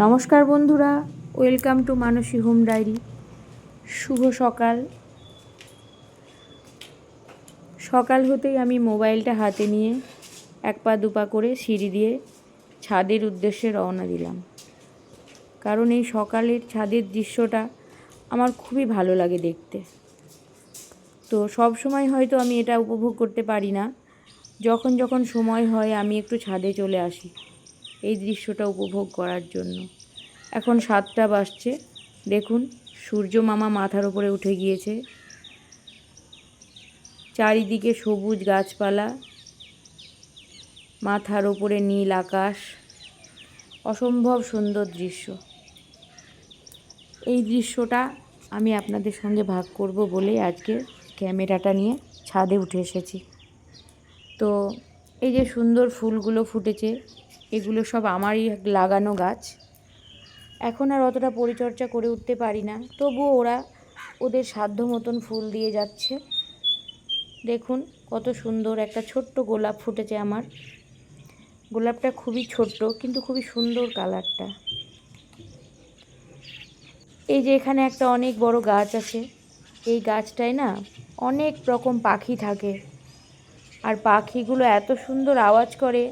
নমস্কার বন্ধুরা, welcome to Manasi home diary. শুভ সকাল। সকাল হতেই আমি মোবাইলটা হাতে নিয়ে এক পা দুপা করে সিঁড়ি দিয়ে ছাদের উদ্দেশ্যে রওনা দিলাম। কারণ এই সকালের ছাদের দৃশ্যটা আমার খুবই ভালো লাগে দেখতে। তো সব সময় হয়তো আমি এটা উপভোগ করতে পারি না, যখন যখন সময় হয় আমি একটু ছাদে চলে আসি এই দৃশ্যটা উপভোগ করার জন্য। এখন 7টা বাজছে, দেখুন সূর্য মামা মাথার উপরে উঠে গিয়েছে। চারিদিকে সবুজ গাছপালা, মাথার উপরে নীল আকাশ, অসম্ভব সুন্দর দৃশ্য। এই দৃশ্যটা আমি আপনাদের সঙ্গে ভাগ করব বলে আজকে ক্যামেরাটা নিয়ে ছাদে উঠে এসেছি। তো এই যে সুন্দর ফুলগুলো ফুটেছে, এগুলো সব আমারই লাগানো গাছ। এখন আর অতটা পরিচর্যা করে উঠতে পারি না, তবুও ওরা ওদের সাধ্য মতন ফুল দিয়ে যাচ্ছে। দেখুন কত সুন্দর একটা ছোট্ট গোলাপ ফুটেছে আমার। গোলাপটা খুবই ছোট্ট কিন্তু খুবই সুন্দর কালারটা। এই যে এখানে একটা অনেক বড় গাছ আছে, এই গাছটায় না অনেক রকম পাখি থাকে। আর পাখিগুলো এত সুন্দর আওয়াজ করে,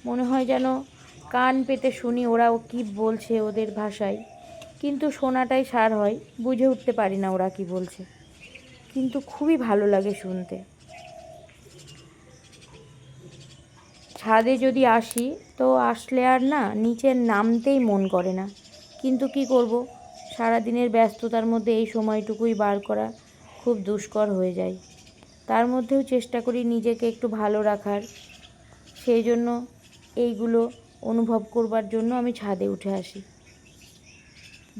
মনে হয় যেন কান পেতে শুনি ওরা কী বলছে ওদের ভাষায়, কিন্তু শোনাটাই সার হয়, বুঝে উঠতে পারি না ওরা কি বলছে, কিন্তু খুবই ভালো লাগে শুনতে। ছাদে যদি আসি তো আসলে আর না নিচে নামতেই মন করে না, কিন্তু কি করব, সারাদিনের ব্যস্ততার মধ্যে এই সময়টুকুই বার করা খুব দুষ্কর হয়ে যায়। তার মধ্যেও চেষ্টা করি নিজেকে একটু ভালো রাখার, সেই জন্য এইগুলো অনুভব করবার জন্য আমি ছাদে উঠে আসি।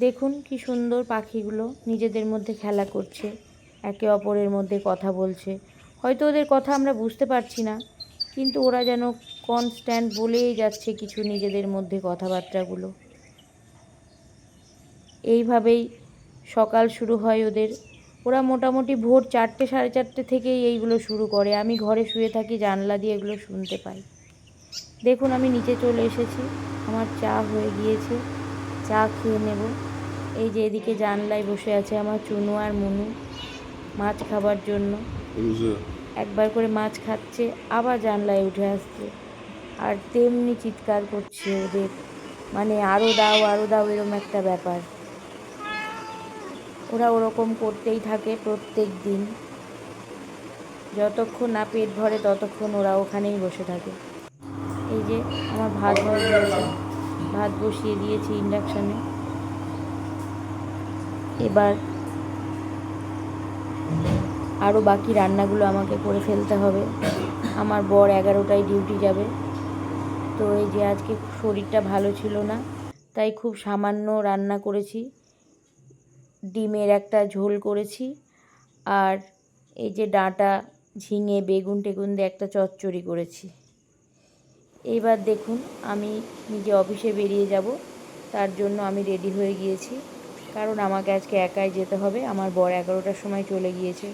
দেখুন কি সুন্দর পাখিগুলো নিজেদের মধ্যে খেলা করছে, একে অপরের মধ্যে কথা বলছে। হয়তো ওদের কথা আমরা বুঝতে পারছি না, কিন্তু ওরা যেন কনস্ট্যান্ট বলেই যাচ্ছে কিছু নিজেদের মধ্যে কথাবার্তাগুলো। এইভাবেই সকাল শুরু হয় ওদের। ওরা মোটামুটি ভোর 4টে 4:30 থেকেই এইগুলো শুরু করে। আমি ঘরে শুয়ে থাকি, জানলা দিয়ে এগুলো শুনতে পাই। দেখুন আমি নিচে চলে এসেছি, আমার চা হয়ে গিয়েছে, চা খেয়ে নেব। এই যে এদিকে জানলায় বসে আছে আমার চুনু আর মুনু মাছ খাবার জন্য। একবার করে মাছ খাচ্ছে, আবার জানলায় উঠে আসছে, আর তেমনি চিৎকার করছে ওদের, মানে আরও দাও আরও দাও, এরকম একটা ব্যাপার। ওরা ওরকম করতেই থাকে প্রত্যেক দিন, যতক্ষণ না পেট ভরে ততক্ষণ ওরা ওখানেই বসে থাকে। এই যে আমার ভাত হয়ে গিয়েছে, ভাত বসিয়ে দিয়েছি ইন্ডাকশানে। এবার আরও বাকি রান্নাগুলো আমাকে করে ফেলতে হবে। আমার বর 11টায় ডিউটি যাবে। তো এই যে আজকে শরীরটা ভালো ছিল না, তাই খুব সামান্য রান্না করেছি। ডিমের একটা ঝোল করেছি, আর এই যে ডাঁটা ঝিঙে বেগুন টেগুন দিয়ে একটা চচ্চড়ি করেছি। এইবার দেখুন আমি নিজে অফিসে বেরিয়ে যাব, তার জন্য আমি রেডি হয়ে গিয়েছি, কারণ আমাকে আজকে একাই যেতে হবে। আমার বর 11টার সময় চলে গিয়েছে।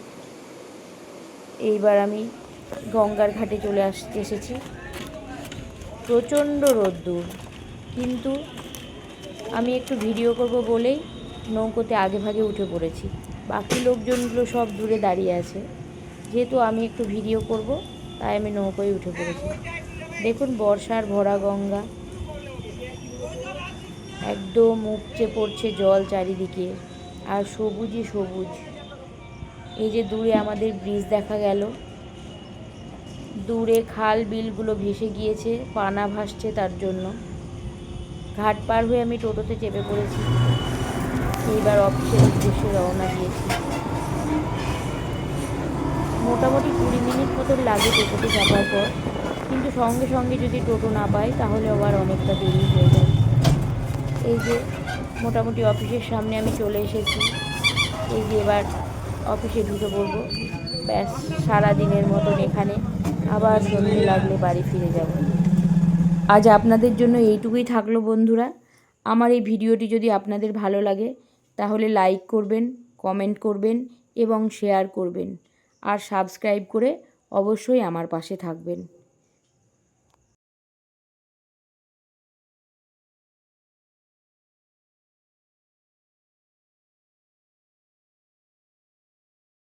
এইবার আমি গঙ্গার ঘাটে চলে এসেছি। প্রচণ্ড রোদ্দুর, কিন্তু আমি একটু ভিডিও করব বলেই নৌকোতে আগে ভাগে উঠে পড়েছি। বাকি লোকজনগুলো সব দূরে দাঁড়িয়ে আছে, যেহেতু আমি একটু ভিডিও করব তাই আমি নৌকোয় উঠে পড়েছি। দেখুন বর্ষার ভরা গঙ্গা, একদম উপচে পড়ছে জল চারিদিকে, আর সবুজই সবুজ। এই যে দূরে আমাদের ব্রিজ দেখা গেল, দূরে খাল বিলগুলো ভেসে গিয়েছে, পানা ভাসছে তার জন্য। ঘাট পার হয়ে আমি টোটোতে চেপে পড়েছি, এইবার অফিসের উদ্দেশ্যে রওনা দিয়েছি। মোটামুটি 20 মিনিট মতন লাগে টোটোতে চাপার পর, কিন্তু সঙ্গে সঙ্গে যদি টোটো না পাই তাহলে আবার অনেকটা দেরি হয়ে যায়। এই যে মোটামুটি অফিসের সামনে আমি চলে এসেছি। এই যে এবার অফিসে ঢুকে পড়বো, ব্যাস সারাদিনের মতন এখানে, আবার সন্ধে লাগলে বাড়ি ফিরে যাব। আজ আপনাদের জন্য এইটুকুই থাকলো বন্ধুরা। আমার এই ভিডিওটি যদি আপনাদের ভালো লাগে তাহলে লাইক করবেন, কমেন্ট করবেন এবং শেয়ার করবেন, আর সাবস্ক্রাইব করে অবশ্যই আমার পাশে থাকবেন।